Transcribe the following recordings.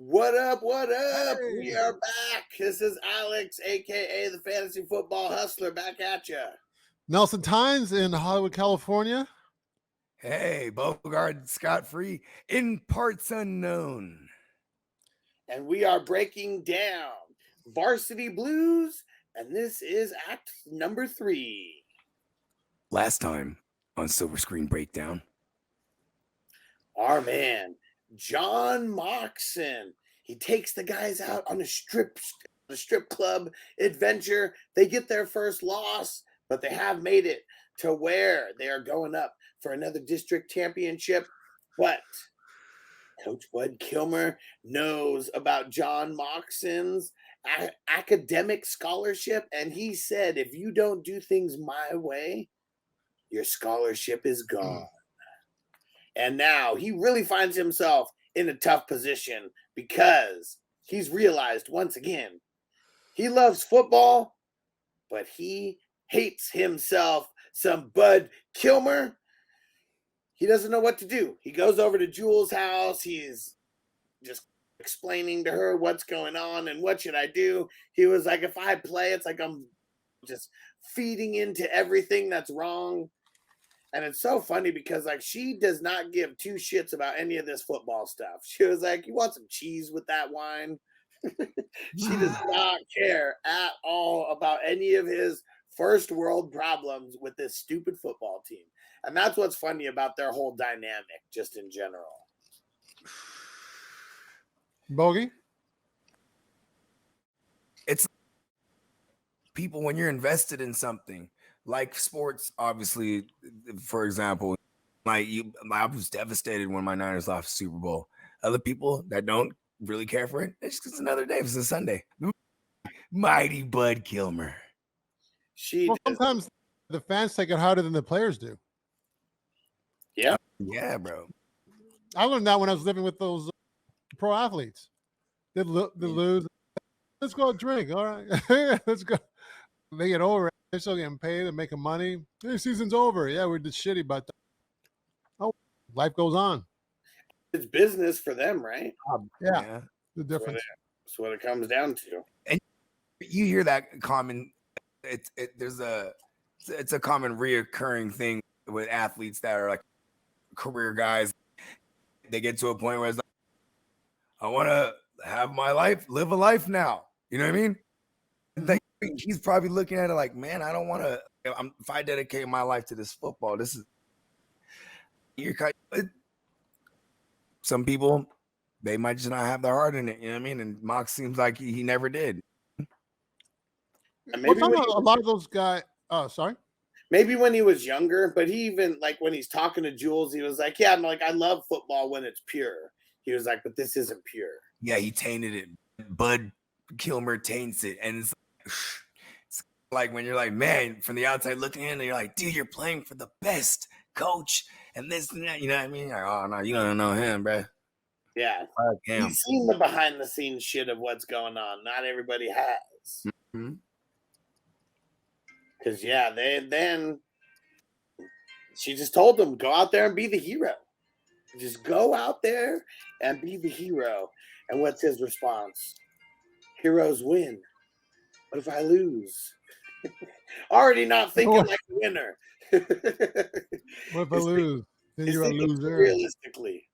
What up? What up? Hey. We are back. This is Alex, aka the Fantasy Football Hustler, back at you. Nelson Tynes in Hollywood, California. Hey, Bogard scot-free in parts unknown. And we are breaking down Varsity Blues, and this is act number 3. Last time on Silver Screen Breakdown, Our man, Jon Moxon. He takes the guys out on a strip club adventure. They get their first loss, but they have made it to where they are going up for another district championship. But Coach Bud Kilmer knows about Jon Moxon's academic scholarship, and he said, if you don't do things my way, your scholarship is gone. And now he really finds himself in a tough position because he's realized once again he loves football, but he hates himself some Bud Kilmer. He doesn't know what to do. He goes over to Jules' house. He's just explaining to her what's going on and what should I do. He was like, if I play, it's like I'm just feeding into everything that's wrong. And it's so funny because, like, she does not give two shits about any of this football stuff. She was like, you want some cheese with that wine? She does not care at all about any of his first world problems with this stupid football team. And that's what's funny about their whole dynamic, just in general. Bogey? it's people when you're invested in something like sports, obviously, for example, I was devastated when my Niners lost the Super Bowl. Other people that don't really care for it, it's just another day. It's a Sunday. Mighty Bud Kilmer. Sometimes the fans take it harder than the players do. Yeah, bro. I learned that when I was living with those pro athletes. They lose. Let's go drink. All right. Let's go. They get over it. They're still getting paid and making money. Hey, season's over. Yeah, we did shitty, but life goes on. It's business for them, right? Yeah. The difference. That's what it comes down to. And you hear that common. It's a common reoccurring thing with athletes that are like career guys. They get to a point where it's like, I want to have my life, live a life now. You know what I mean? Like, he's probably looking at it like, man, I don't want to. If I dedicate my life to this football, this is. Some people, they might just not have their heart in it. You know what I mean? And Mox seems like he never did. And a lot of those guys. Oh, sorry. Maybe when he was younger, but he even, like, when he's talking to Jules, he was like, yeah, I'm like, I love football when it's pure. He was like, but this isn't pure. Yeah, he tainted it. Bud Kilmer taints it. And it's like when you're like, man, from the outside looking in, and you're like, dude, you're playing for the best coach and this and that. You know what I mean? Like, oh, no, you don't know him, bro. Yeah. He's seen the behind the scenes shit of what's going on. Not everybody has. Mm-hmm. Because, then she just told him, go out there and be the hero. Just go out there and be the hero. And what's his response? Heroes win. What if I lose? Already not thinking like a winner. What if I lose? Then you're a loser. Realistically.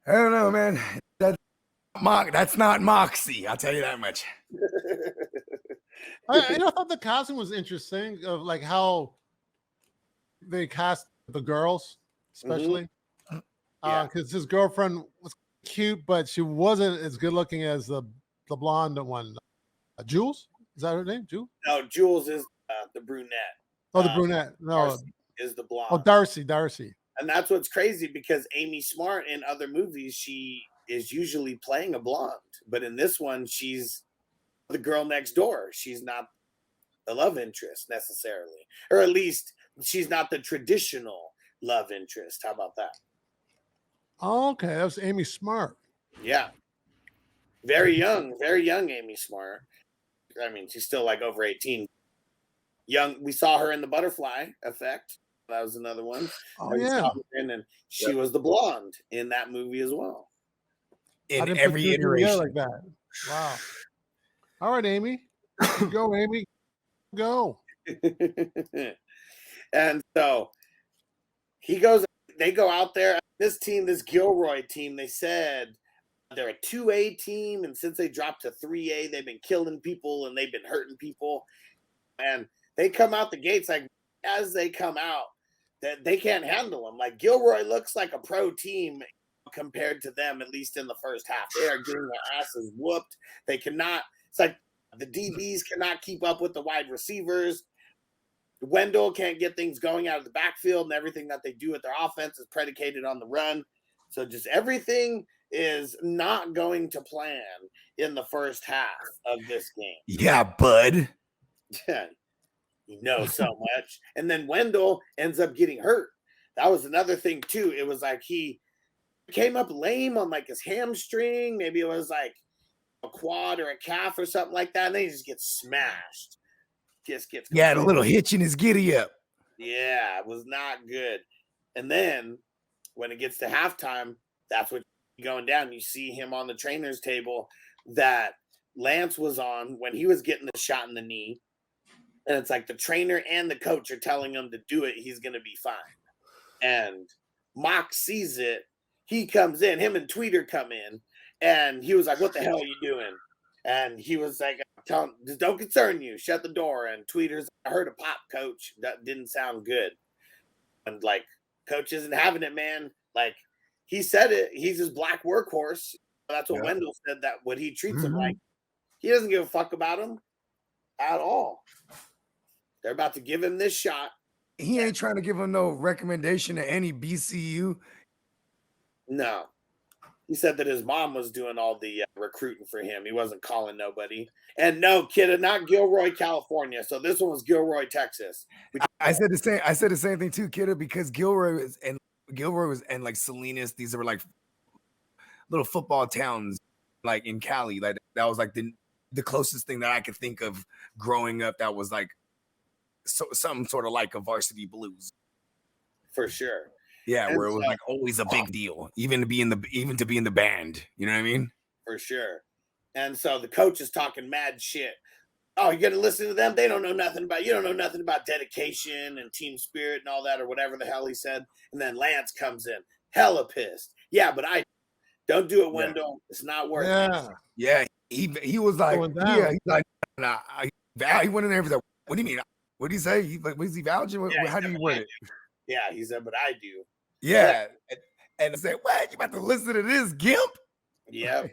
I don't know, man. That's not Moxie. I'll tell you that much. I thought the casting was interesting of like how they cast the girls, especially because his girlfriend was cute, but she wasn't as good looking as the blonde one. Jules, is that her name? Jules? No, Jules is the brunette. Oh, the brunette. No, Darcy is the blonde. Oh, Darcy. And that's what's crazy because Amy Smart in other movies, she is usually playing a blonde, but in this one, she's the girl next door. She's not the love interest necessarily, or at least she's not the traditional love interest. How about that? Oh, okay, that was Amy Smart. Yeah, very young Amy Smart. I mean, she's still like over 18. Young. We saw her in The Butterfly Effect. That was another one. Oh, yeah. And she was the blonde in that movie as well. in didn't put every two together iteration. like that. Wow. All right, Amy. Go, Amy. Go. And so they go out there. This team, this Gilroy team, they said they're a 2A team, and since they dropped to 3A, they've been killing people and they've been hurting people. And they come out the gates, like, as they come out, that they can't handle them. Like, Gilroy looks like a pro team compared to them, at least in the first half. They are getting their asses whooped. They cannot, it's like the DBs cannot keep up with the wide receivers. Wendell can't get things going out of the backfield, and everything that they do with their offense is predicated on the run. So just everything is not going to plan in the first half of this game. Yeah, bud. You know so much. And then Wendell ends up getting hurt. That was another thing too. It was like he came up lame on like his hamstring. Maybe it was like a quad or a calf or something like that. And then he just gets smashed. Just gets a little hitch in his giddy up. Yeah, it was not good. And then when it gets to halftime, that's what going down. You see him on the trainer's table that Lance was on when he was getting the shot in the knee. And it's like the trainer and the coach are telling him to do it. He's going to be fine. And Mock sees it. He comes in. Him and Tweeter come in. And he was like, what the hell are you doing? And he was like, tell him, just don't concern you. Shut the door. And Tweeter's, I heard a pop, coach. That didn't sound good. And like, coach isn't having it, man. Like, he said it. He's his black workhorse. That's what Wendell said, that what he treats him like. He doesn't give a fuck about him at all. They're about to give him this shot. He ain't trying to give him no recommendation to any BCU. No. He said that his mom was doing all the recruiting for him. He wasn't calling nobody. And no, kid, not Gilroy, California. So this one was Gilroy, Texas. I said the same thing too, kiddo, because Gilroy was and like Salinas. These are like little football towns, like in Cali. Like that was like the closest thing that I could think of growing up. That was like some sort of like a Varsity Blues. For sure. Yeah, and where it was like always a big deal, even to be in the band. You know what I mean? For sure. And so the coach is talking mad shit. Oh, you're gonna listen to them? They don't know nothing about you. Don't know nothing about dedication and team spirit and all that, or whatever the hell he said. And then Lance comes in, hella pissed. Yeah, but I don't do it, Wendell. It's not working. Yeah. He was like, he's like, nah. He went in there and was like, what do you mean? What did he say? He like, was he vouching? How do you word it? Yeah, he said, but I do. Yeah. And I said, what? You about to listen to this gimp? Yeah.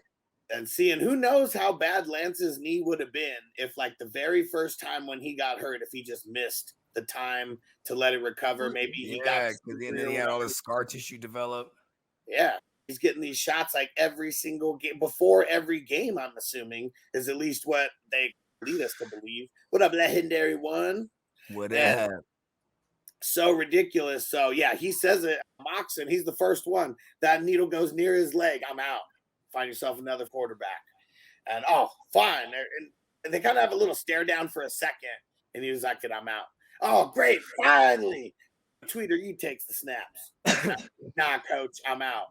And seeing who knows how bad Lance's knee would have been if, like, the very first time when he got hurt, if he just missed the time to let it recover, maybe he got. Because then he had all this scar tissue develop. Yeah. He's getting these shots like every single game, before every game, I'm assuming, is at least what they lead us to believe. What up, Legendary One? What up? So ridiculous. So, yeah, he says it. Moxon, he's the first one. That needle goes near his leg. I'm out. Find yourself another quarterback. And, oh, fine. And they kind of have a little stare down for a second. And he was like, I'm out. Oh, great. Finally. Tweeter, you takes the snaps. Nah, coach, I'm out.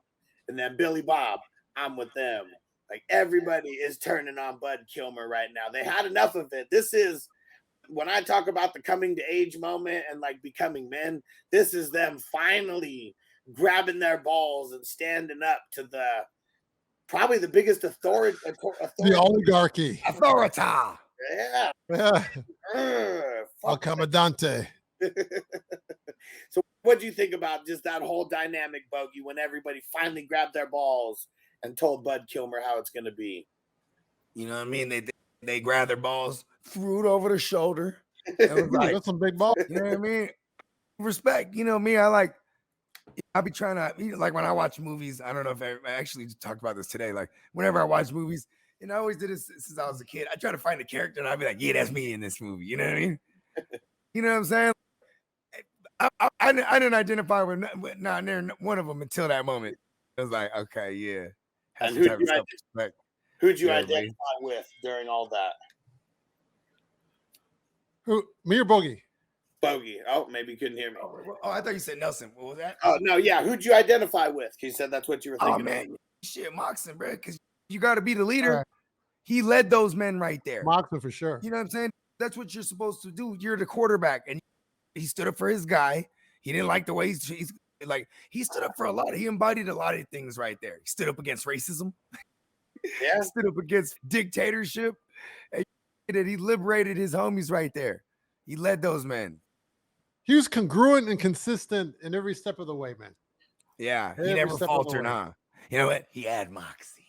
And then Billy Bob, I'm with them. Like, everybody is turning on Bud Kilmer right now. They had enough of it. This is, when I talk about the coming to age moment and like becoming men, this is them finally grabbing their balls and standing up to probably the biggest authority. The oligarchy. Authority. Yeah. El Commandante. So what do you think about just that whole dynamic, Bogey, when everybody finally grabbed their balls and told Bud Kilmer how it's going to be? You know what I mean? They grabbed their balls, threw it over the shoulder. It was like, that's some big balls. You know what I mean? Respect. You know me, I be trying to, like when I watch movies, I don't know if I actually talked about this today. Like whenever I watch movies, and I always did this since I was a kid, I try to find a character and I'd be like, yeah, that's me in this movie. You know what I mean? You know what I'm saying? I didn't identify with not near one of them until that moment. I was like, okay, yeah. And who'd you identify with during all that? Who? Me or Bogey? Bogey. Oh, maybe you couldn't hear me. Oh, I thought you said Nelson. What was that? Oh, no, yeah. Who'd you identify with? You said that's what you were thinking. Oh, man. shit, Moxon, bro, because you got to be the leader. Right. He led those men right there. Moxon for sure. You know what I'm saying? That's what you're supposed to do. You're the quarterback, and he stood up for his guy. He didn't like the way he's like. He stood up for a lot. He embodied a lot of things right there. He stood up against racism. Yeah. Stood up against dictatorship, and he liberated his homies right there. He led those men. He was congruent and consistent in every step of the way, man. Yeah, he Every never step of the faltered, way. huh? You know what? He had moxie.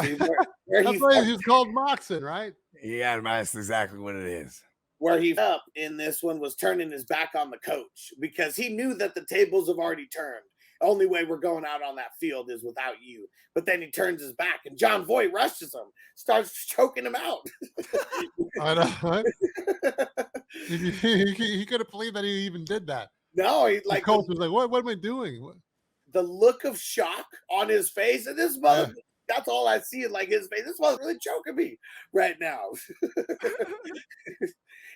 See, where That's why he's called Moxon, right? Yeah, that's exactly what it is. where he up in this one was turning his back on the coach because he knew that the tables have already turned. Only way we're going out on that field is without you. But then he turns his back and Jon Voight rushes him, starts choking him out. I know. Right? He could have believed that he even did that. No, he like the coach was like, "What am I doing?" The look of shock on his face, and this mother. Yeah. That's all I see in like his face. This mother's really choking me right now.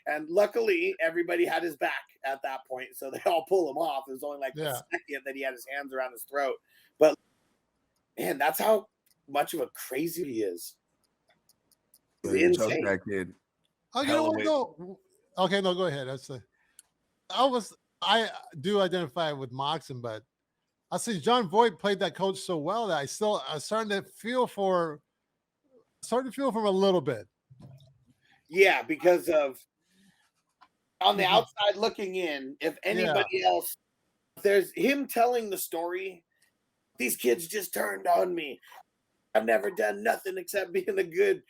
And luckily, everybody had his back at that point, so they all pull him off. It was only like the second that he had his hands around his throat. But man, that's how much of a crazy he is. He's insane. That kid. Oh, you know what? No. Okay, no, go ahead. I do identify with Moxon, but I see Jon Voight played that coach so well that I'm starting to feel for him a little bit. Yeah, because of on the outside looking in, if anybody else, there's him telling the story. These kids just turned on me. I've never done nothing except being a good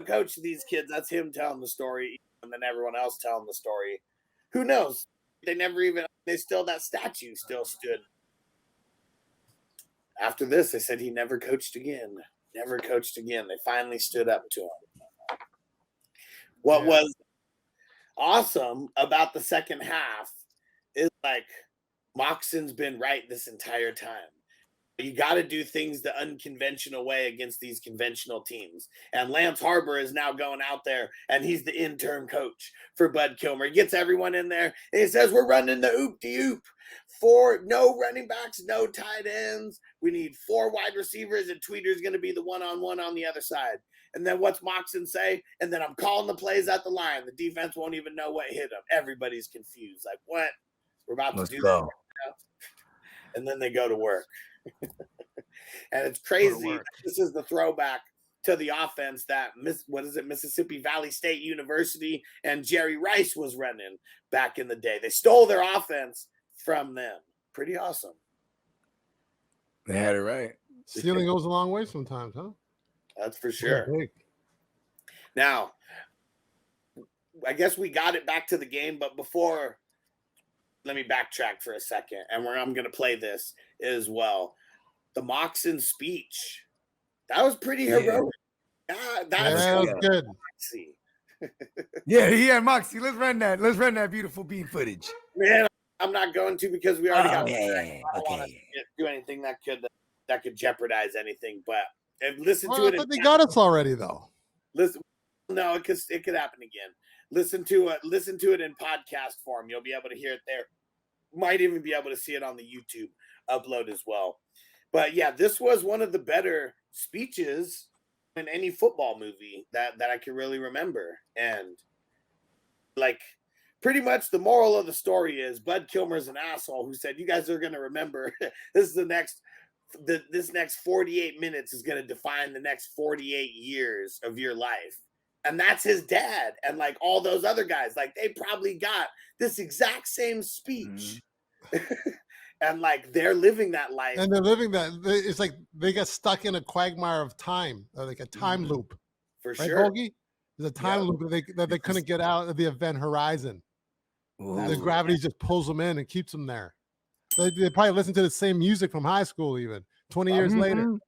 coach to these kids. That's him telling the story, and then everyone else telling the story. Who knows? That statue still stood. After this, they said he never coached again. Never coached again. They finally stood up to him. What was awesome about the second half is like Moxon's been right this entire time. You got to do things the unconventional way against these conventional teams. And Lance Harbor is now going out there, and he's the interim coach for Bud Kilmer. He gets everyone in there, and he says, we're running the oop-de-oop. 4, no running backs, no tight ends. We need 4 wide receivers, and Tweeter's going to be the one-on-one on the other side. And then what's Moxon say? And then I'm calling the plays at the line. The defense won't even know what hit them. Everybody's confused. Like, what? We're about to do that right now. And then they go to work. And it's crazy. This is the throwback to the offense that Mississippi Valley State University and Jerry Rice was running back in the day. They stole their offense from them. Pretty awesome. They had it right. Stealing goes a long way sometimes, huh? That's for sure. Now, I guess we got it back to the game, but before, let me backtrack for a second, and I'm going to play this as well. The Moxon speech, that was pretty heroic. That was good. He had Moxie. Let's run that beautiful bean footage. Man, I'm not going to because we already got. Okay. I don't want to do anything that could jeopardize anything. But listen to it. I thought they got us already, though. Listen, no, it could happen again. Listen to it in podcast form. You'll be able to hear it there. Might even be able to see it on the YouTube upload as well. But yeah, this was one of the better speeches in any football movie that I can really remember. And like pretty much the moral of the story is Bud Kilmer's an asshole who said, you guys are going to remember this next 48 minutes is going to define the next 48 years of your life. And that's his dad. And like all those other guys, like they probably got this exact same speech. And like they're living that life. And they're living that. It's like they got stuck in a quagmire of time, like a time loop. For right, sure. Bogey? There's a time loop that they couldn't get out of the event horizon. The gravity just pulls them in and keeps them there. They probably listen to the same music from high school even 20 years later.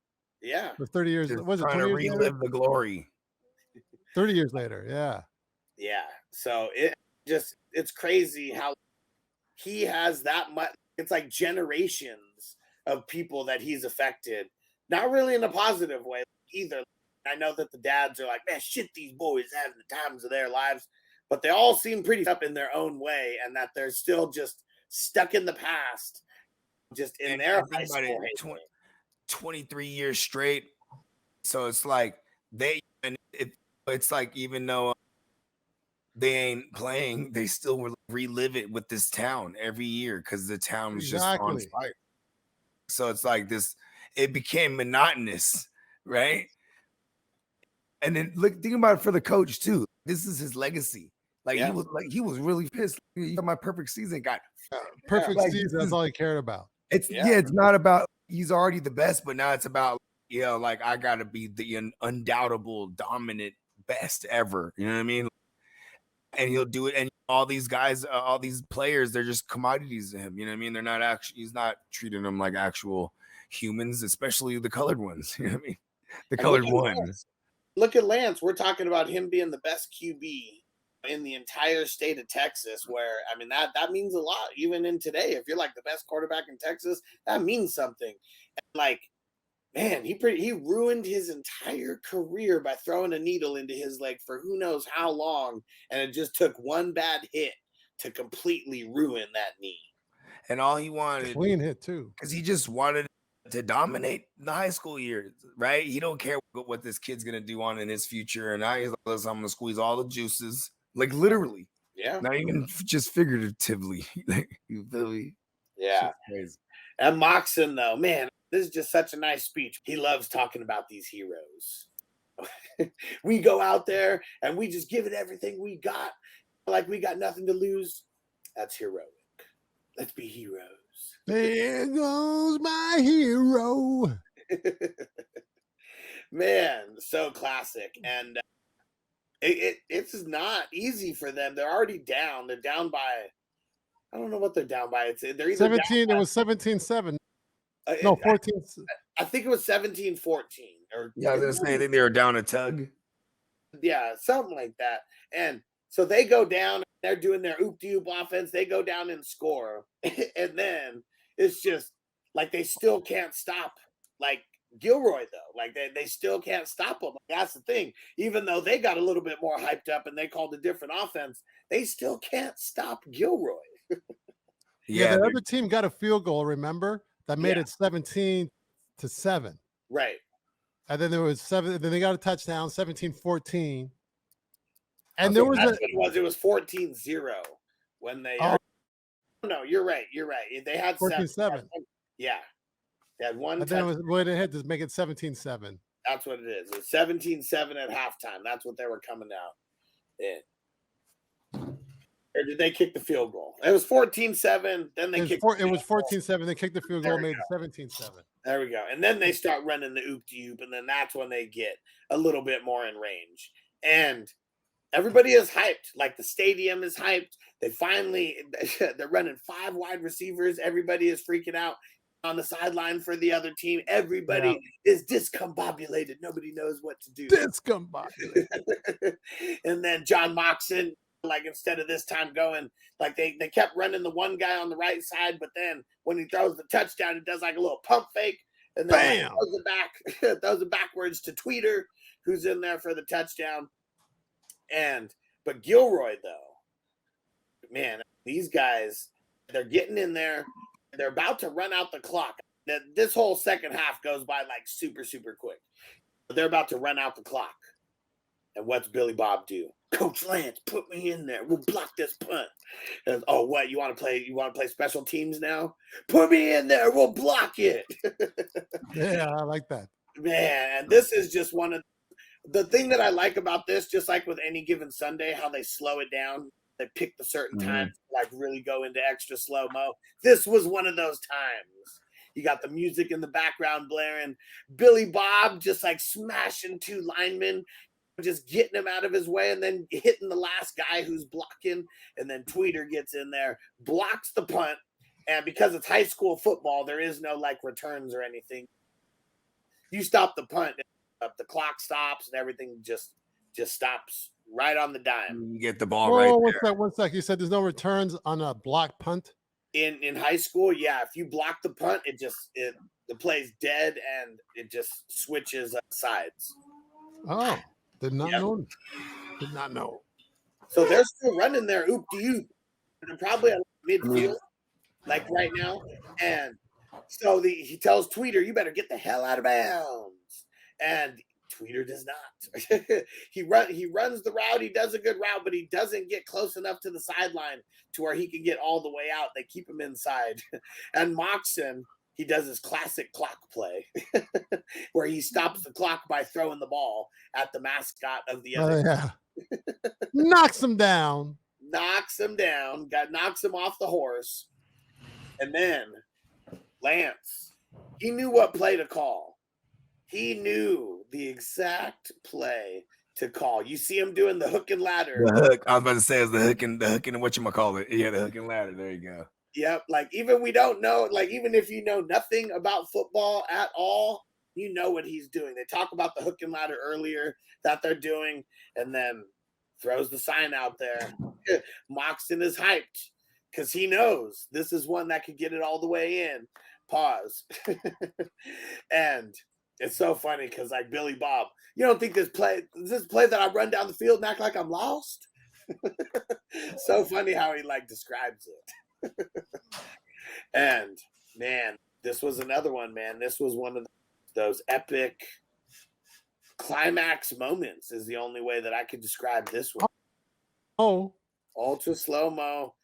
Yeah. Or 30 years. Just was it trying 20 to years relive later? the glory. 30 years later. Yeah. Yeah. So it's crazy how he has that much. It's like generations of people that he's affected. Not really in a positive way either. I know that the dads are like, man, shit, these boys having the times of their lives. But they all seem pretty up in their own way, and that they're still just stuck in the past, just in their high school. 23 years straight. So it's like it's like even though they ain't playing, they still relive it with this town every year because the town was just on fire. So it's like this, it became monotonous, right? And then think about it for the coach too. This is his legacy. Like he was really pissed. My perfect season got perfect season. That's all he cared about. It's it's not about he's already the best, but now it's about like I gotta be the undoubtable dominant best ever. You know what I mean? And he'll do it. And all these guys, all these players, they're just commodities to him. You know what I mean? They're not actually, he's not treating them like actual humans, especially the colored ones. You know what I mean? The colored ones. Look at Lance. We're talking about him being the best QB in the entire state of Texas, where, I mean, that means a lot. Even in today, if you're like the best quarterback in Texas, that means something. And like, man, he ruined his entire career by throwing a needle into his leg for who knows how long, and it just took one bad hit to completely ruin that knee. And all he wanted, clean hit too, because he just wanted to dominate the high school years, right? He don't care what this kid's gonna do on in his future, and now he's like, listen, I'm gonna squeeze all the juices, like literally, not even just figuratively. You feel me? Yeah, crazy. And Moxon, though, man. This is just such a nice speech. He loves talking about these heroes. We go out there and we just give it everything we got, like we got nothing to lose. That's heroic. Let's be heroes. There goes my hero. Man, so classic. And it's not easy for them. They're already down. They're down by, I don't know what they're down by. They're either 17. It was 17-7. No, 14. I think it was 17-14. Or I was gonna say, I think they were down a tug. Yeah, something like that. And so they go down, they're doing their oop-de-oop offense, they go down and score. And then it's just like they still can't stop like Gilroy, though. Like they still can't stop him. That's the thing. Even though they got a little bit more hyped up and they called a different offense, they still can't stop Gilroy. Yeah, the other team got a field goal, remember? That made it 17-7. Right. And then there was 7. Then they got a touchdown, 17-14. And there was it was 14-0 when they. Oh. No, you're right. You're right. They had 14-7. Yeah, they had one. And then it was when it hit to make it 17-7. That's what it is. It's 17-7 at halftime. That's what they were coming out in. Or did they kick the field goal? It was 14-7. Then they kicked. It was 14-7. They kicked the field goal, made it 17-7. There we go. And then they start running the oop-de-oop, and then that's when they get a little bit more in range. And everybody is hyped. Like the stadium is hyped. They're running 5 wide receivers. Everybody is freaking out on the sideline for the other team. Everybody is discombobulated. Nobody knows what to do. Discombobulated. And then John Moxon, like instead of this time going, like they kept running the one guy on the right side, but then when he throws the touchdown, it does like a little pump fake, and then throws it backwards to Tweeter, who's in there for the touchdown. But Gilroy, though, man, these guys, they're getting in there. They're about to run out the clock. This whole second half goes by like super, super quick. They're about to run out the clock. And what's Billy Bob do? Coach Lance, put me in there. We'll block this punt. And, oh, what? You want to play special teams now? Put me in there. We'll block it. Yeah, I like that. Man, this is just one of the thing that I like about this, just like with any given Sunday, how they slow it down. They pick the certain times to like really go into extra slow-mo. This was one of those times. You got the music in the background blaring. Billy Bob just like smashing 2 linemen, just getting him out of his way, and then hitting the last guy who's blocking. And then Tweeter gets in there, blocks the punt. And because it's high school football, there is no like returns or anything. You stop the punt, the clock stops, and everything just stops right on the dime. You get the ball right there. One sec. You said there's no returns on a block punt? In high school, yeah. If you block the punt, the play's dead and it just switches sides. Oh, did not know. Did not know. So they're still running their oop-de-oop. They're probably at midfield, like right now. And So he tells Tweeter, "You better get the hell out of bounds," and Tweeter does not. he runs the route. He does a good route, but he doesn't get close enough to the sideline to where he can get all the way out. They keep him inside. And Moxon, he does his classic clock play where he stops the clock by throwing the ball at the mascot of the other. Yeah. Knocks him down. Knocks him down. Knocks him off the horse. And then Lance, he knew what play to call. He knew the exact play to call. You see him doing the hook and ladder. The hook. I was about to say is the hook and whatchamacallit. Yeah, the hook and ladder. There you go. Yep. Like even we don't know, like even if you know nothing about football at all, you know what he's doing. They talk about the hook and ladder earlier that they're doing, and then throws the sign out there. Moxon is hyped because he knows this is one that could get it all the way in. Pause. And it's so funny because like Billy Bob, you don't think this play that I run down the field and act like I'm lost? So funny how he like describes it. And man, this was another one, man. This was one of those epic climax moments is the only way that I could describe this one. Oh, Ultra slow-mo,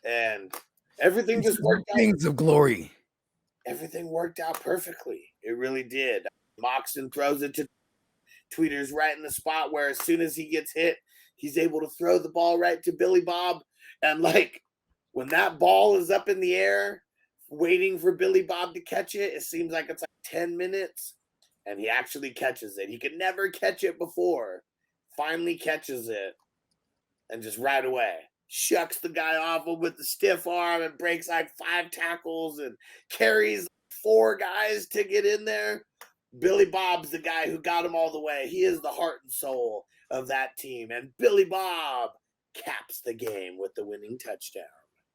and everything just worked out. Things of glory. Everything worked out perfectly. It really did. Moxon throws it to Tweeter's right in the spot where as soon as he gets hit, he's able to throw the ball right to Billy Bob. And like when that ball is up in the air, waiting for Billy Bob to catch it, it seems like it's like 10 minutes. And he actually catches it. He could never catch it before. Finally catches it. And just right away, shucks the guy off with the stiff arm and breaks like 5 tackles and carries 4 guys to get in there. Billy Bob's the guy who got him all the way. He is the heart and soul of that team. And Billy Bob caps the game with the winning touchdown.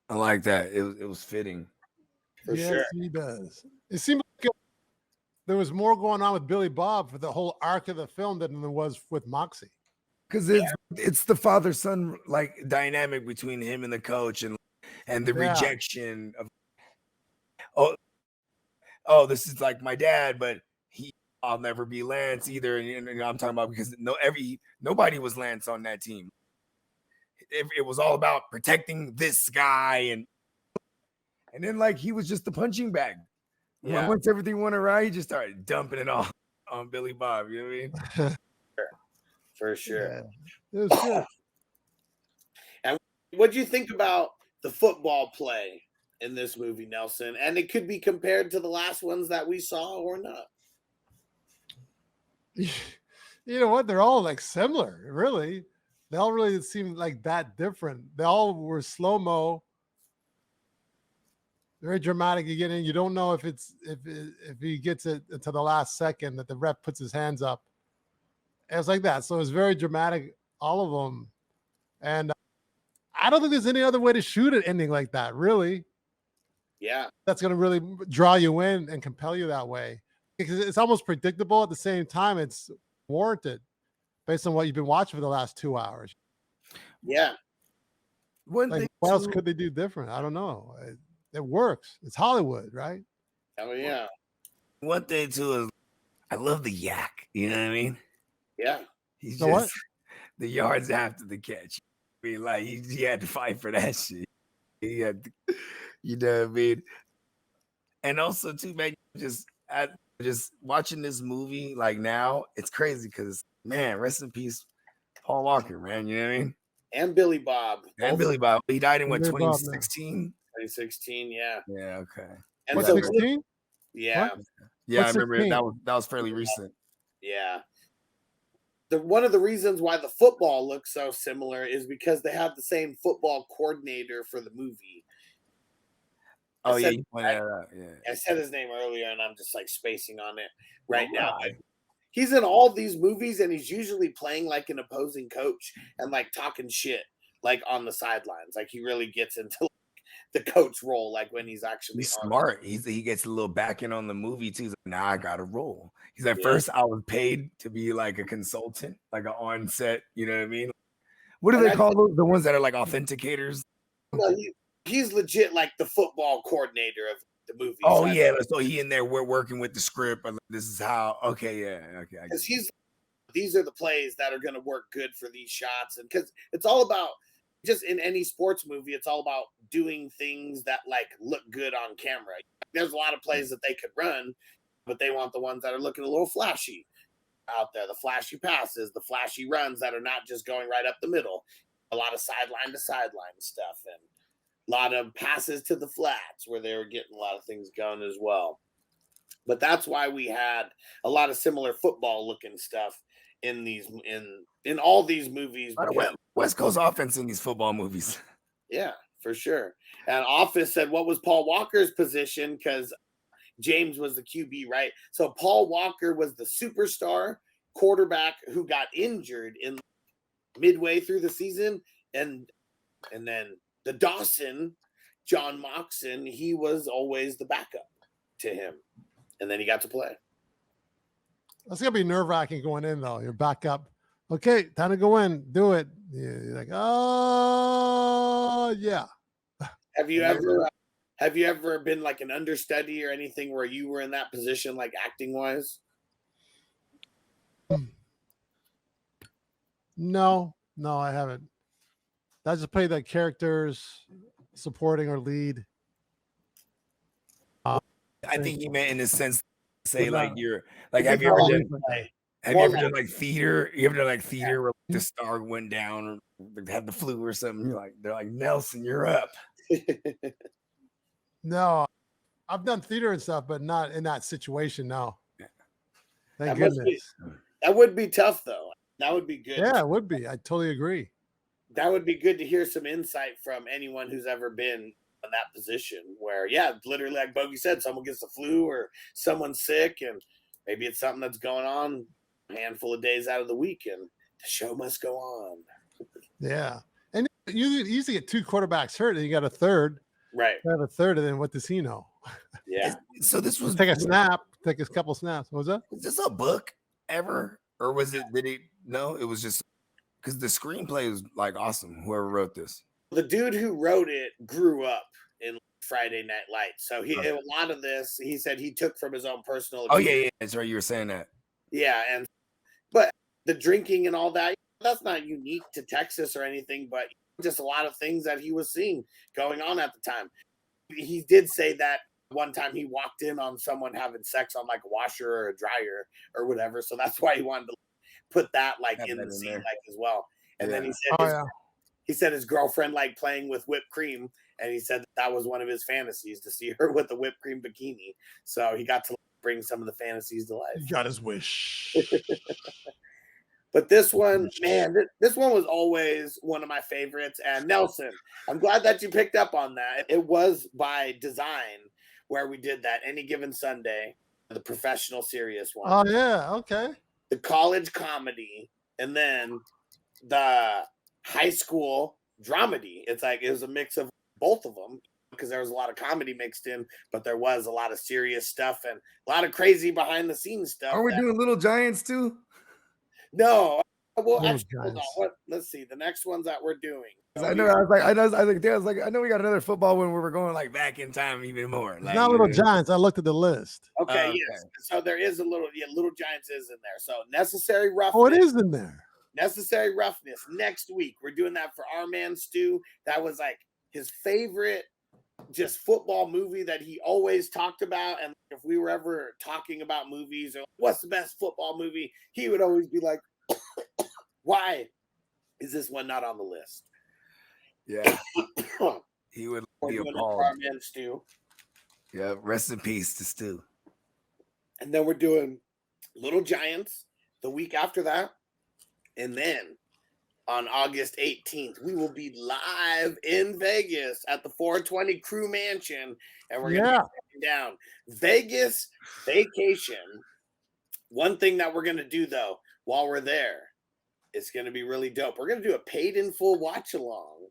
I like that. It was fitting. For yes, sure. he does. It seemed like there was more going on with Billy Bob for the whole arc of the film than there was with Moxie. Because it's the father-son like dynamic between him and the coach and the rejection of this is like my dad, but I'll never be Lance either. And I'm talking about because nobody was Lance on that team. It was all about protecting this guy and then like he was just the punching bag. Yeah. Once everything went awry, he just started dumping it all on Billy Bob. You know what I mean? For sure. Yeah. It was good. And what do you think about the football play in this movie, Nelson? And it could be compared to the last ones that we saw or not. You know what? They're all like similar, really. They all really seem like that different. They all were slow-mo. Very dramatic. You get in, you don't know if he gets it until the last second that the ref puts his hands up. It was like that. So it was very dramatic, all of them. And I don't think there's any other way to shoot an ending like that, really. Yeah. That's going to really draw you in and compel you that way. Because it's almost predictable at the same time. It's warranted based on what you've been watching for the last 2 hours. Yeah. Like, what else could they do different? I don't know. It works. It's Hollywood, right? Oh, yeah. One thing, too, is I love the yak. You know what I mean? Yeah. He's So just what? the yards after the catch. I mean, like he had to fight for that shit. He had to, you know what I mean? And also, too, man, just watching this movie like now, it's crazy because man, rest in peace, Paul Walker, man. You know what I mean? And Billy Bob. And Billy Bob. He died in what, Billy Bob, 2016? 2016, yeah. Yeah, okay. And What, so 16? yeah. What? Yeah, What's I remember 16? that was fairly recent. Yeah. One of the reasons why the football looks so similar is because they have the same football coordinator for the movie. Oh, yeah, you pointed that out. Yeah. I said his name earlier, and I'm just like spacing on it right now. He's in all these movies, and he's usually playing like an opposing coach and like talking shit like on the sidelines. Like he really gets into like, the coach role, like when he's actually smart. He gets a little back in on the movie too. He's like, now I got a role. He's like, Yeah. first I was paid to be like a consultant, like an on-set. You know what I mean? What do they call those? The ones that are like authenticators? No, he's legit like the football coordinator of the movie. Oh yeah, so he in there. We're working with the script. This is how. Okay, yeah, okay. Because these are the plays that are going to work good for these shots, and because it's all about just in any sports movie, it's all about doing things that like look good on camera. There's a lot of plays that they could run, but they want the ones that are looking a little flashy out there, the flashy passes, the flashy runs that are not just going right up the middle. A lot of sideline to sideline stuff, and a lot of passes to the flats where they were getting a lot of things going as well. But that's why we had a lot of similar football looking stuff in these in all these movies. West Coast offense in these football movies. Yeah, for sure. And Office said, what was Paul Walker's position? Because James was the QB, right? So Paul Walker was the superstar quarterback who got injured in midway through the season, and then the Dawson, Jon Moxon, he was always the backup to him, and then he got to play. That's gonna be nerve-wracking going in though. You're back up. Okay, time to go in. Do it. You're like, oh yeah. Have you ever been like an understudy or anything where you were in that position, like acting wise? No, I haven't. I just played the characters, supporting or lead. I think you meant in the sense, say like you're like, Have you ever done like theater? You ever done like theater where the star went down or had the flu or something? They're like Nelson, you're up. No, I've done theater and stuff, but not in that situation. No. Thank That goodness. That would be tough though. That would be good. Yeah, it would be. I totally agree. That would be good to hear some insight from anyone who's ever been in that position where, yeah, literally like Bogey said, someone gets the flu or someone's sick, and maybe it's something that's going on a handful of days out of the week, and the show must go on. Yeah. And you usually get two quarterbacks hurt, and you got a third. Right. You have a third, and then what does he know? Yeah. So this was take a snap, take a couple snaps. What was that? Was this a book ever? Or was it, no, it was just because the screenplay was like awesome. Whoever wrote this. The dude who wrote it grew up in Friday Night Lights. So a lot of this, he said he took from his own personal. Oh, yeah. That's right. You were saying that. Yeah. But the drinking and all that, that's not unique to Texas or anything, but just a lot of things that he was seeing going on at the time. He did say that one time he walked in on someone having sex on like a washer or a dryer or whatever. So that's why he wanted to put that like in the scene like as well. And then he said his girlfriend liked playing with whipped cream, and he said that was one of his fantasies to see her with a whipped cream bikini. So he got to bring some of the fantasies to life. He got his wish. But this one, man, this one was always one of my favorites. And Nelson, I'm glad that you picked up on that. It was by design where we did that Any Given Sunday, the professional serious one. Oh, yeah. Okay. The college comedy, and then the high school dramedy. It's like it was a mix of both of them because there was a lot of comedy mixed in, but there was a lot of serious stuff and a lot of crazy behind the scenes stuff. Are we doing Little Giants too? No. Well, actually, hold on. Let's see. The next ones that we're doing. I know we got another football one where we're going like back in time even more. It's not Little Giants. I looked at the list. Okay, yes. So there is Little Giants is in there. So Necessary Roughness. Oh, it is in there. Necessary Roughness. Next week, we're doing that for our man Stu. That was like his favorite just football movie that he always talked about. And if we were ever talking about movies or what's the best football movie, he would always be like, why is this one not on the list? Yeah. He would be appalled. Our man Stu. Yeah, rest in peace to Stu. And then we're doing Little Giants the week after that. And then on August 18th, we will be live in Vegas at the 420 Crew Mansion. And we're going to be down Vegas vacation. One thing that we're going to do, though, while we're there, it's going to be really dope. We're going to do a paid in full watch along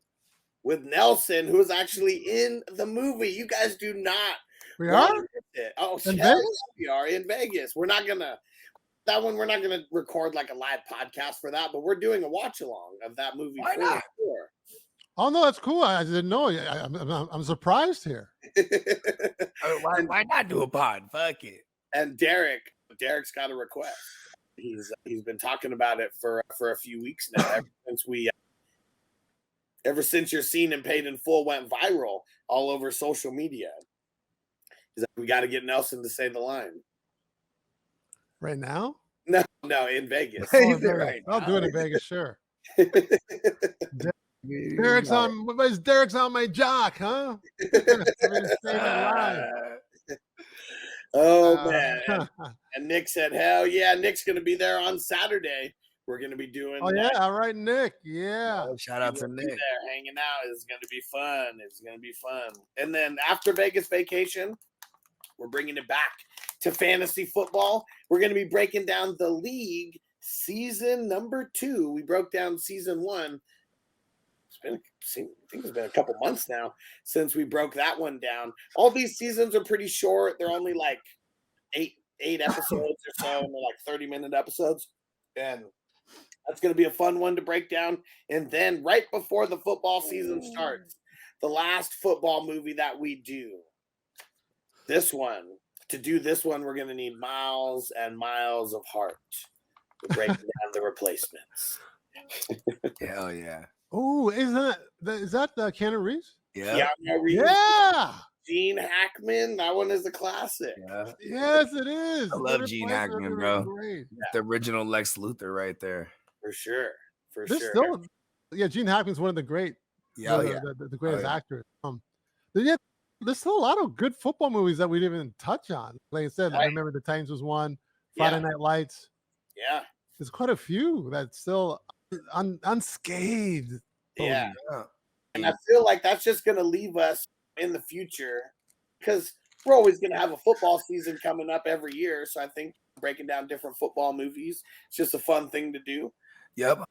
with Nelson, who is actually in the movie. You guys do not. We are? Oh, yeah, we are in Vegas. We're not going to. That one, we're not going to record like a live podcast for that, but we're doing a watch along of that movie. Why not? Sure. Oh no, that's cool. I didn't know. I'm surprised here. Why not do a pod? Fuck it. And Derek's got a request. He's been talking about it for a few weeks now. Ever since your Seen and Paid in Full went viral all over social media. He's like, we got to get Nelson to say the line. Right now? No, in Vegas. Oh, in Vegas. I'll do it in Vegas, sure. Derek's on my jock, huh? Oh man. And Nick said, hell yeah, Nick's gonna be there on Saturday. We're gonna be doing all right, Nick. Yeah. Shout out to Nick. There hanging out. It's gonna be fun. And then after Vegas vacation, we're bringing it back to fantasy football. We're gonna be breaking down the league season number 2. We broke down season 1. I think it's been a couple months now since we broke that one down. All these seasons are pretty short. They're only like eight episodes or so, and they're like 30-minute episodes. And that's going to be a fun one to break down. And then right before the football season starts, the last football movie that we do, to do this one, we're going to need miles and miles of heart to break down the replacements. Hell yeah. Oh, is that Keanu Reeves? Yeah. Yeah. Gene Hackman. That one is a classic. Yeah. Yes, it is. I love Gene Hackman, bro. Great. The original Lex Luthor right there. For sure. Gene Hackman's one of the great, the greatest actors. There's still a lot of good football movies that we didn't even touch on. Like I said, I Remember the Titans was one. Friday Night Lights. Yeah. There's quite a few that's still unscathed. Yeah. And I feel like that's just going to leave us in the future because we're always going to have a football season coming up every year. So I think breaking down different football movies, it's just a fun thing to do. Yep.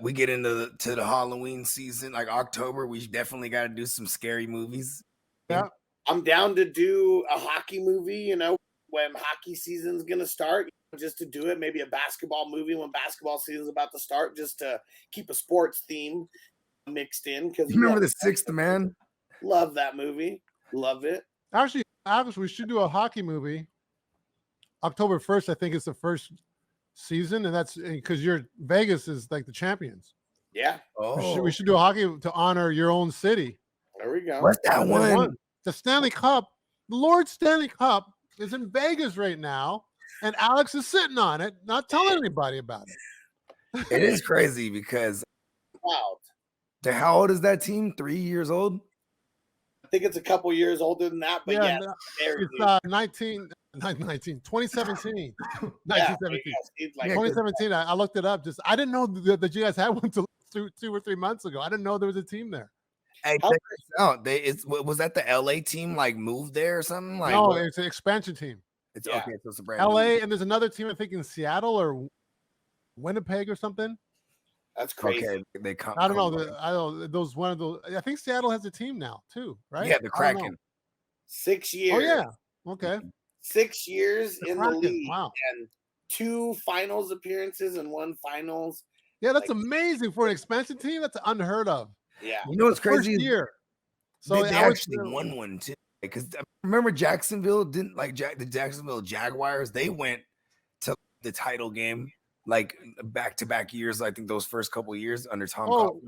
We get into the Halloween season, like October. We definitely got to do some scary movies. Yeah. I'm down to do a hockey movie, when hockey season's going to start, just to do it. Maybe a basketball movie when basketball season's about to start, just to keep a sports theme mixed in. Because you remember The Sixth Man? Love that movie. Love it. Actually, we should do a hockey movie. October 1st, I think, is the first season, and that's because Vegas is like the champions. Yeah. Oh, we should do a hockey to honor your own city. There we go. What's that one? The Stanley Cup. The Lord Stanley Cup is in Vegas right now, and Alex is sitting on it, not telling anybody about it. It is crazy because wow. How old is that team? 3 years old? I think it's a couple years older than that, but it's 2017. 1917. 2017. I looked it up. I didn't know that you guys had one until 2 or 3 months ago. I didn't know there was a team there. Hey, check this out. Was that the LA team moved there or something? No, it's an expansion team. It's okay. So it's a brand LA, new. and there's another team I think in Seattle or Winnipeg or something. That's crazy. Okay, they come. I don't know. Those one of those. I think Seattle has a team now too, right? Yeah, the Kraken. 6 years. Oh yeah. Okay. 6 years in the league. Wow. And 2 finals appearances and 1 finals. Yeah, that's amazing for an expansion team. That's unheard of. Yeah. You know what's crazy? First year. So they actually won one too. Because remember Jacksonville didn't the Jacksonville Jaguars. They went to the title game back-to-back years. I think those first couple of years under Tom.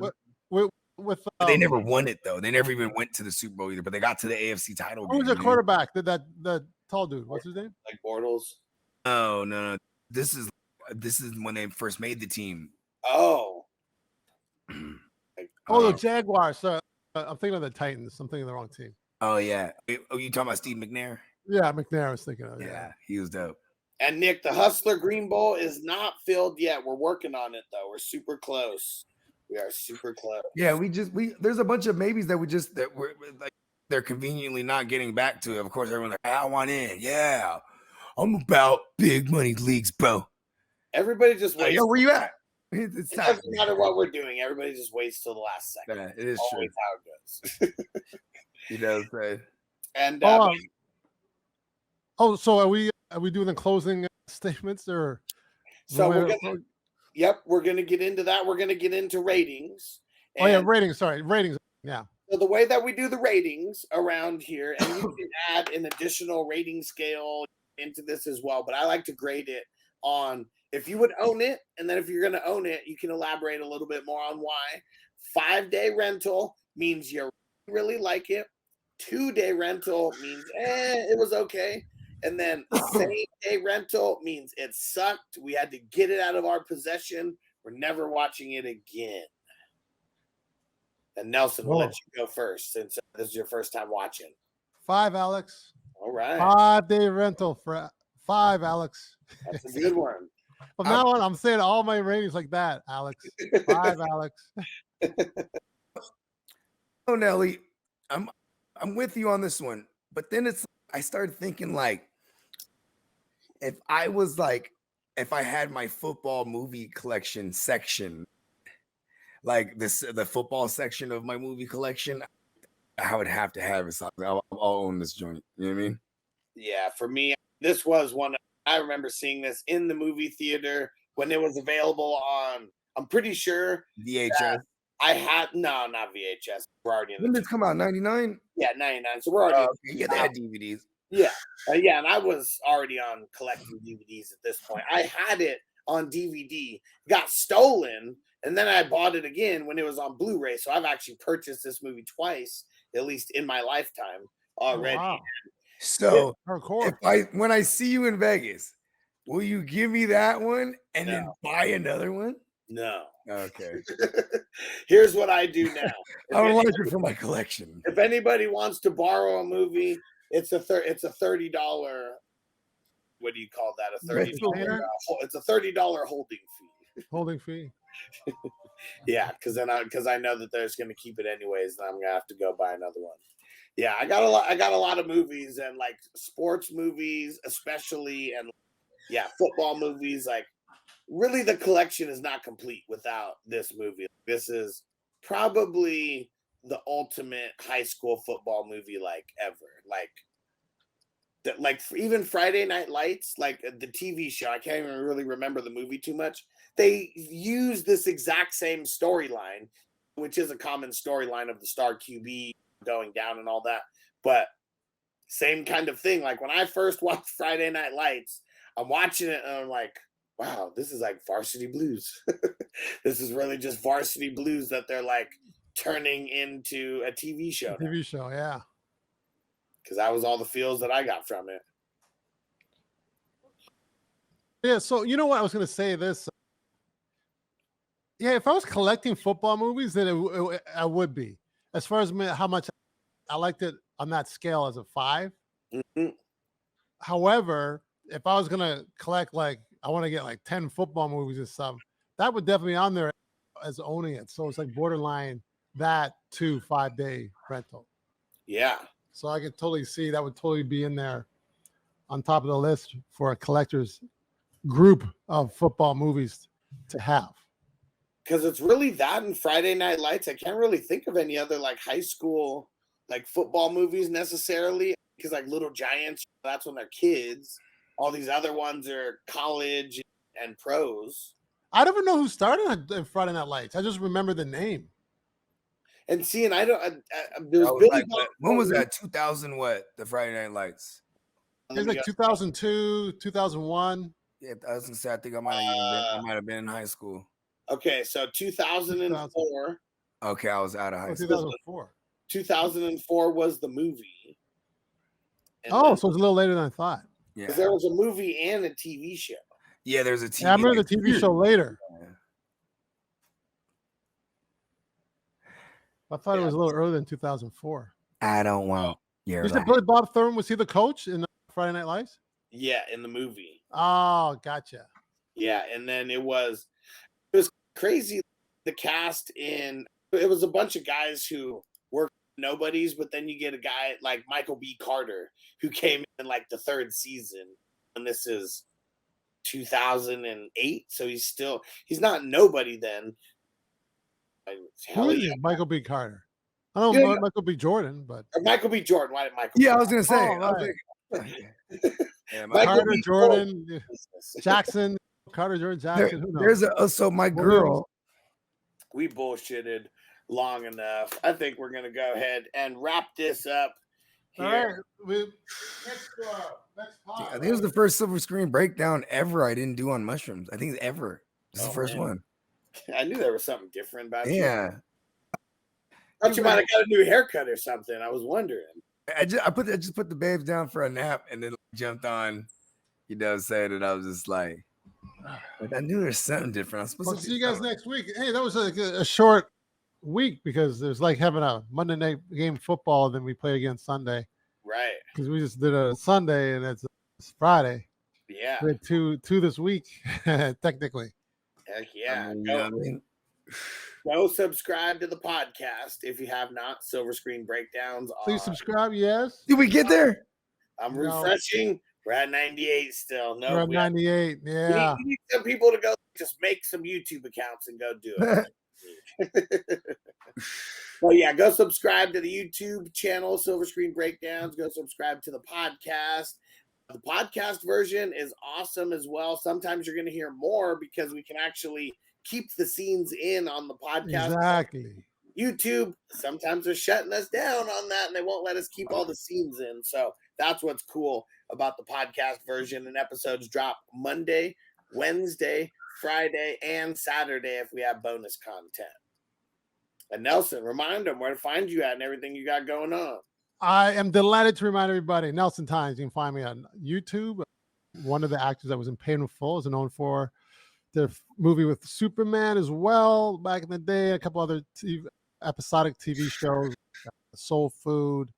They never won it though. They never even went to the Super Bowl either. But they got to the AFC title game. Who was the quarterback? The tall dude. What's his name? Like Bortles. No. This is when they first made the team. Oh. The Jaguars. So I'm thinking of the Titans. I'm thinking of the wrong team. Oh yeah. Oh, you talking about Steve McNair? Yeah, McNair. I was thinking of. Yeah, he was dope. And Nick, the Hustler Green Bowl is not filled yet. We're working on it though. We're super close. We are super close. Yeah, there's a bunch of maybes that we're they're conveniently not getting back to. Of course, everyone's like, I want in. Yeah, I'm about big money leagues, bro. Everybody just waits. Yo, where you at? It doesn't matter what we're doing. Everybody just waits till the last second. Yeah, it is always true. How it goes. He does say. And so are we doing the closing statements or? So we're gonna get into that. We're gonna get into ratings, Oh yeah, And ratings. Sorry, ratings. Yeah. so the way that we do the ratings around here, and you can add an additional rating scale into this as well, but I like to grade it on if you would own it, and then if you're going to own it, you can elaborate a little bit more on why. 5-day rental means you really like it. 2-day rental means it was okay. And then same-day rental means it sucked. We had to get it out of our possession. We're never watching it again. And Nelson, will let you go first since this is your first time watching. 5, Alex. All right. 5-day rental for 5, Alex. That's a good one. From now on, I'm saying all my ratings like that, Alex. 5, Alex. Oh, Nelly, I'm with you on this one. But then I started thinking like, if I had my football movie collection section, like the football section of my movie collection, I would have to have it. So I'll own this joint. You know what I mean? Yeah, for me, this was one. I remember seeing this in the movie theater when it was available on. I'm pretty sure VHS. I had not VHS. We're already in. When did it come out? 99. Yeah, 99. So we're already. Yeah, they had DVDs. Yeah, yeah, and I was already on collecting DVDs at this point. I had it on DVD, got stolen, and then I bought it again when it was on Blu-ray. So I've actually purchased this movie twice, at least in my lifetime already. Oh, wow. So when I see you in Vegas, will you give me that one and then buy another one? No. Okay. Here's what I do now. I don't like it for my collection. If anybody wants to borrow a movie, it's a $30. What do you call that? A $30. It's a $30 holding fee. Holding fee. Yeah, because I know that they're just going to keep it anyways, and I'm gonna have to go buy another one. Yeah, I got a lot of movies, and like sports movies especially, and yeah, football movies. Like, really, the collection is not complete without this movie. This is probably the ultimate high school football movie like ever. Like even Friday Night Lights, like the TV show, I can't even really remember the movie too much. They use this exact same storyline, which is a common storyline of the star QB going down and all that. But same kind of thing. Like when I first watched Friday Night Lights, I'm watching it and I'm like, wow, this is like Varsity Blues. This is really just Varsity Blues that they're like turning into a TV show. TV show, yeah. Because that was all the feels that I got from it. Yeah, so you know what I was going to say this. Yeah, if I was collecting football movies, then I would be. As far as how much I liked it on that scale as a 5. Mm-hmm. However, if I was going to collect, like, I want to get like 10 football movies or something, that would definitely be on there as owning it. So it's like borderline that to 5-day rental. Yeah. So I could totally see that would totally be in there on top of the list for a collector's group of football movies to have. Because it's really that and Friday Night Lights. I can't really think of any other like high school like football movies necessarily. Because like Little Giants, that's when they're kids. All these other ones are college and pros. I don't even know who started in Friday Night Lights. I just remember the name. And see, and I don't. There's Billy Bob. When was that? 2000 what? The Friday Night Lights. It was like 2002, 2001. Yeah, I was gonna say I think I might have been in high school. Okay, so 2004. Okay, I was out of high school. 2004. 2004 was the movie. And so it's a little later than I thought. Yeah, because there was a movie and a TV show. Yeah, there's a TV. Yeah, I remember the TV show later. Yeah. I thought it was a little earlier than 2004. I don't want. You said Billy Bob Thurman, was he the coach in Friday Night Lights? Yeah, in the movie. Oh, gotcha. Yeah, and then it was crazy. The cast it was a bunch of guys who were nobodies, but then you get a guy like Michael B. Carter who came in like the 3rd season, and this is 2008, so he's not nobody then. Who is it? Michael B. Carter. I don't know Michael B. Jordan, but Michael B. Jordan. Why did Michael? Yeah, I was gonna say. Carter, Jordan, Jackson, Carter, Jordan, Jackson. There's so my girl. We bullshitted long enough. I think we're going to go ahead and wrap this up here. All right. Next pod, I think it was the first silver screen breakdown ever I didn't do on mushrooms. I think ever. This is the first one. I knew there was something different about you. Yeah. I thought you might have got a new haircut or something. I was wondering. I just put the babes down for a nap and then jumped on, saying it. I was just like I knew there's something different. I'm supposed We'll to see you guys next week. Hey, that was a short week because there's like having a Monday night game football, and then we play again Sunday. Right. Because we just did a Sunday and it's Friday. Yeah. We had two this week, technically. Heck yeah. Go subscribe to the podcast if you have not. Silver Screen Breakdowns. Please subscribe. Yes. Did we get there? I'm refreshing. We're at 98 still. No, we're at 98. Yeah. We need some people to go just make some YouTube accounts and go do it. Well, yeah, go subscribe to the YouTube channel, Silver Screen Breakdowns. Go subscribe to the podcast. The podcast version is awesome as well. Sometimes you're going to hear more because we can actually keep the scenes in on the podcast. Exactly. YouTube, sometimes they're shutting us down on that and they won't let us keep all the scenes in. So that's what's cool about the podcast version. And episodes drop Monday, Wednesday, Friday, and Saturday if we have bonus content. And Nelson, remind them where to find you at and everything you got going on. I am delighted to remind everybody, Nelson Times, you can find me on YouTube. One of the actors that was in Paid in Full is known for the movie with Superman as well back in the day, a couple other episodic TV shows, Soul Food,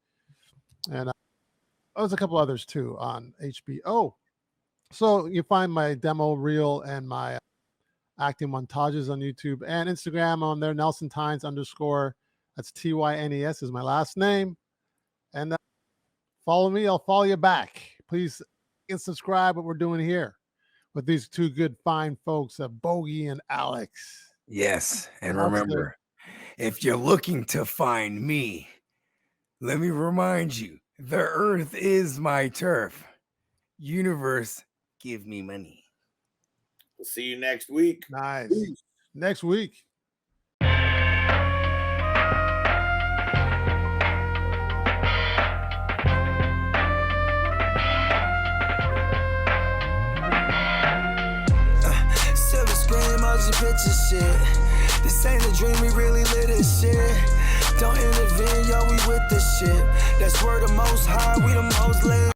and there's a couple others too on HBO. So you find my demo reel and my acting montages on YouTube and Instagram on there, Nelson Tynes _ that's TYNES is my last name. And follow me, I'll follow you back. Please subscribe what we're doing here with these two good, fine folks, Bogey and Alex. Yes. And remember, if you're looking to find me, let me remind you, the earth is my turf. Universe, give me money. We'll see you next week. Nice. Peace. Next week. Picture shit. This ain't a dream, we really live this shit. Don't intervene, yo, we with this shit. That's where the most high, we the most lit.